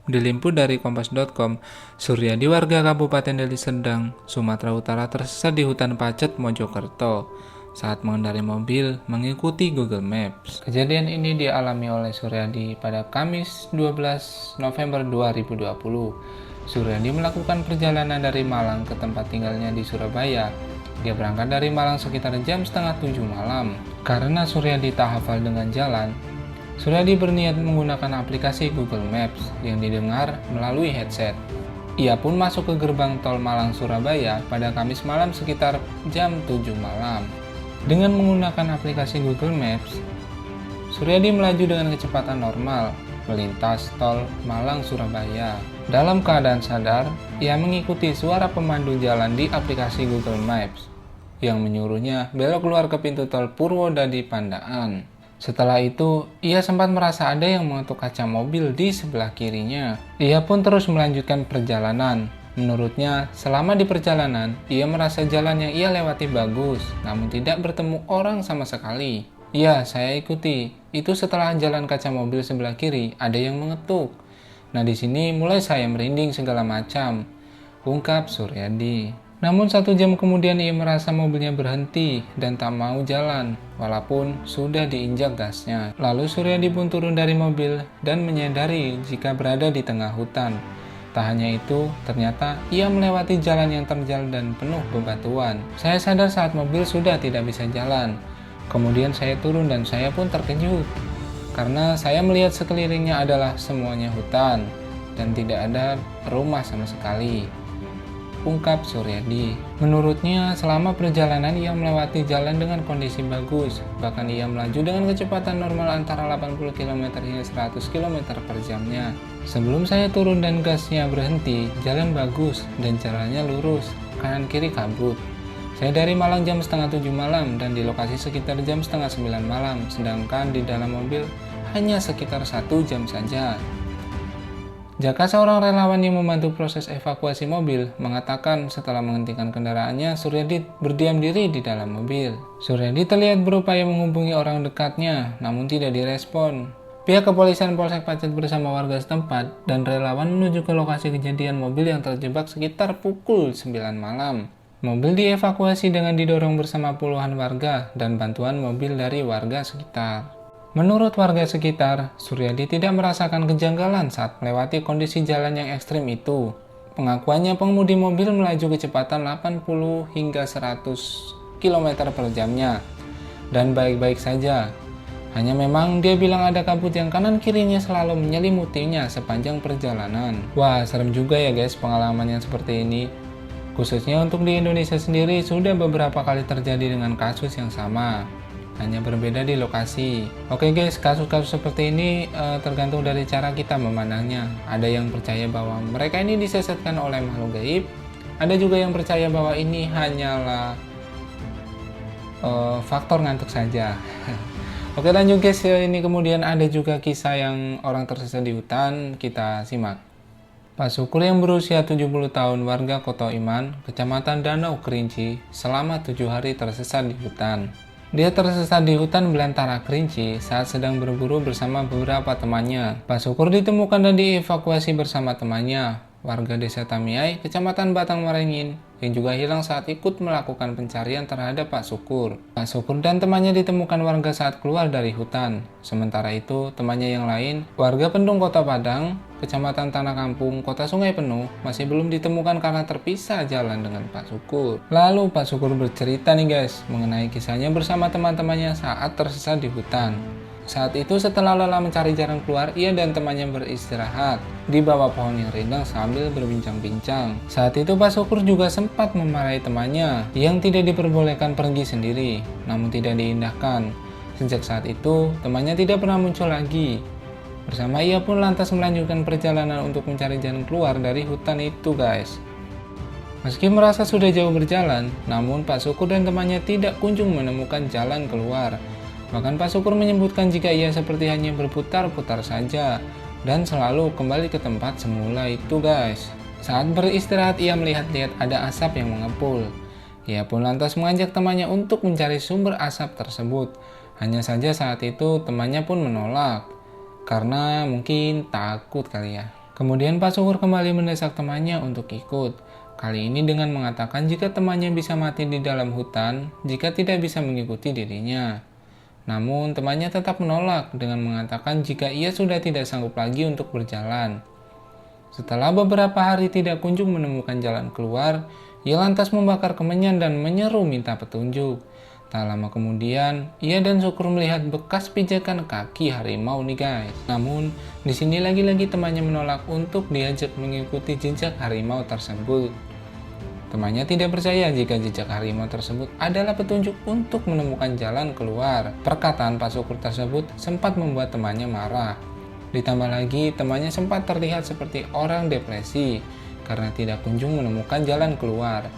Diliput dari Kompas.com, Suryadi warga Kabupaten Deli Serdang, Sumatera Utara tersesat di hutan Pacet, Mojokerto saat mengendarai mobil mengikuti Google Maps. Kejadian ini dialami oleh Suryadi pada Kamis 12 November 2020. Suryadi melakukan perjalanan dari Malang ke tempat tinggalnya di Surabaya. Dia berangkat dari Malang sekitar jam setengah 7 malam. Karena Suryadi tak hafal dengan jalan, Suryadi berniat menggunakan aplikasi Google Maps yang didengar melalui headset. Ia pun masuk ke gerbang tol Malang-Surabaya pada Kamis malam sekitar jam 7 malam. Dengan menggunakan aplikasi Google Maps, Suryadi melaju dengan kecepatan normal melintas tol Malang-Surabaya. Dalam keadaan sadar, ia mengikuti suara pemandu jalan di aplikasi Google Maps yang menyuruhnya belok keluar ke pintu tol Purwodadi Pandaan. Setelah itu, ia sempat merasa ada yang mengetuk kaca mobil di sebelah kirinya. Ia pun terus melanjutkan perjalanan. Menurutnya, selama di perjalanan, ia merasa jalan yang ia lewati bagus, namun tidak bertemu orang sama sekali. Ya, saya ikuti. Itu setelah jalan kaca mobil sebelah kiri, ada yang mengetuk. Nah, di sini mulai saya merinding segala macam, ungkap Suryadi. Namun 1 jam kemudian ia merasa mobilnya berhenti dan tak mau jalan, walaupun sudah diinjak gasnya. Lalu Suryadi pun turun dari mobil dan menyadari jika berada di tengah hutan. Tak hanya itu, ternyata ia melewati jalan yang terjal dan penuh bebatuan. Saya sadar saat mobil sudah tidak bisa jalan. Kemudian saya turun dan saya pun terkejut, karena saya melihat sekelilingnya adalah semuanya hutan dan tidak ada rumah sama sekali, ungkap Suryadi. Menurutnya, selama perjalanan ia melewati jalan dengan kondisi bagus, bahkan ia melaju dengan kecepatan normal antara 80 km hingga 100 km per jamnya. Sebelum saya turun dan gasnya berhenti, jalan bagus dan jalannya lurus, kanan kiri kabut. Saya dari Malang jam setengah 7 malam dan di lokasi sekitar jam setengah 9 malam, sedangkan di dalam mobil hanya sekitar 1 jam saja. Jaka, seorang relawan yang membantu proses evakuasi mobil, mengatakan setelah menghentikan kendaraannya, Suryadi berdiam diri di dalam mobil. Suryadi terlihat berupaya menghubungi orang dekatnya, namun tidak direspon. Pihak kepolisian Polsek Pacet bersama warga setempat dan relawan menuju ke lokasi kejadian mobil yang terjebak sekitar pukul 9 malam. Mobil dievakuasi dengan didorong bersama puluhan warga dan bantuan mobil dari warga sekitar. Menurut warga sekitar, Suryadi tidak merasakan kejanggalan saat melewati kondisi jalan yang ekstrim itu. Pengakuannya, pengemudi mobil melaju kecepatan 80 hingga 100 km per jamnya dan baik-baik saja. Hanya memang dia bilang ada kabut yang kanan kirinya selalu menyelimutinya sepanjang perjalanan. Wah, serem juga ya guys pengalaman yang seperti ini. Khususnya untuk di Indonesia sendiri sudah beberapa kali terjadi dengan kasus yang sama, hanya berbeda di lokasi. Oke guys, kasus-kasus seperti ini tergantung dari cara kita memandangnya. Ada yang percaya bahwa mereka ini disesatkan oleh makhluk gaib, ada juga yang percaya bahwa ini hanyalah faktor ngantuk saja. Oke, lanjut guys, ini kemudian ada juga kisah yang orang tersesat di hutan, kita simak. Pak Sukur yang berusia 70 tahun, warga Koto Iman, Kecamatan Danau Kerinci, selama 7 hari tersesat di hutan. Dia tersesat di hutan belantara Kerinci saat sedang berburu bersama beberapa temannya. Pak Sukur ditemukan dan dievakuasi bersama temannya, warga desa Tamiai, Kecamatan Batang Maringin, yang juga hilang saat ikut melakukan pencarian terhadap Pak Sukur. Pak Sukur dan temannya ditemukan warga saat keluar dari hutan. Sementara itu, temannya yang lain, warga Pendung Kota Padang, Kecamatan Tanah Kampung, Kota Sungai Penuh, masih belum ditemukan karena terpisah jalan dengan Pak Sukur. Lalu Pak Sukur bercerita nih guys, mengenai kisahnya bersama teman-temannya saat tersesat di hutan. Saat itu setelah lelah mencari jalan keluar, ia dan temannya beristirahat di bawah pohon yang rindang sambil berbincang-bincang. Saat itu Pak Sukur juga sempat memarahi temannya yang tidak diperbolehkan pergi sendiri, namun tidak diindahkan. Sejak saat itu, temannya tidak pernah muncul lagi. Bersama ia pun lantas melanjutkan perjalanan untuk mencari jalan keluar dari hutan itu guys. Meski merasa sudah jauh berjalan, namun Pak Sukur dan temannya tidak kunjung menemukan jalan keluar. Bahkan Pak Sukur menyebutkan jika ia seperti hanya berputar-putar saja dan selalu kembali ke tempat semula itu guys. Saat beristirahat ia melihat-lihat ada asap yang mengepul. Ia pun lantas mengajak temannya untuk mencari sumber asap tersebut. Hanya saja saat itu temannya pun menolak, karena mungkin takut kali ya. Kemudian Pak Syukur kembali mendesak temannya untuk ikut. Kali ini dengan mengatakan jika temannya bisa mati di dalam hutan jika tidak bisa mengikuti dirinya. Namun temannya tetap menolak dengan mengatakan jika ia sudah tidak sanggup lagi untuk berjalan. Setelah beberapa hari tidak kunjung menemukan jalan keluar, ia lantas membakar kemenyan dan menyeru minta petunjuk. Tak lama kemudian, ia dan Syukur melihat bekas pijakan kaki harimau nih guys. Namun, di sini lagi-lagi temannya menolak untuk diajak mengikuti jejak harimau tersebut. Temannya tidak percaya jika jejak harimau tersebut adalah petunjuk untuk menemukan jalan keluar. Perkataan Pak Syukur tersebut sempat membuat temannya marah. Ditambah lagi, temannya sempat terlihat seperti orang depresi karena tidak kunjung menemukan jalan keluar.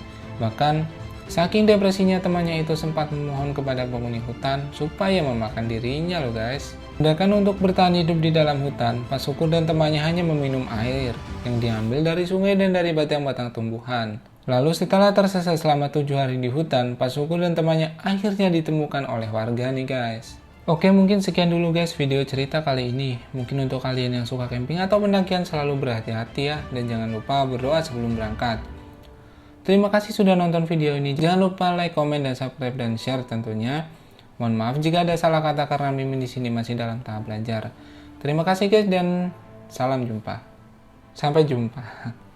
Bahkan, saking depresinya temannya itu sempat memohon kepada penghuni hutan supaya memakan dirinya loh guys. Sedangkan untuk bertahan hidup di dalam hutan, Pak Syukur dan temannya hanya meminum air yang diambil dari sungai dan dari batang-batang tumbuhan. Lalu setelah tersesat selama 7 hari di hutan, Pak Syukur dan temannya akhirnya ditemukan oleh warga nih guys. Oke, mungkin sekian dulu guys video cerita kali ini. Mungkin untuk kalian yang suka camping atau pendakian selalu berhati-hati ya, dan jangan lupa berdoa sebelum berangkat. Terima kasih sudah nonton video ini. Jangan lupa like, komen, dan subscribe dan share tentunya. Mohon maaf jika ada salah kata karena Mimin di sini masih dalam tahap belajar. Terima kasih guys dan salam jumpa. Sampai jumpa.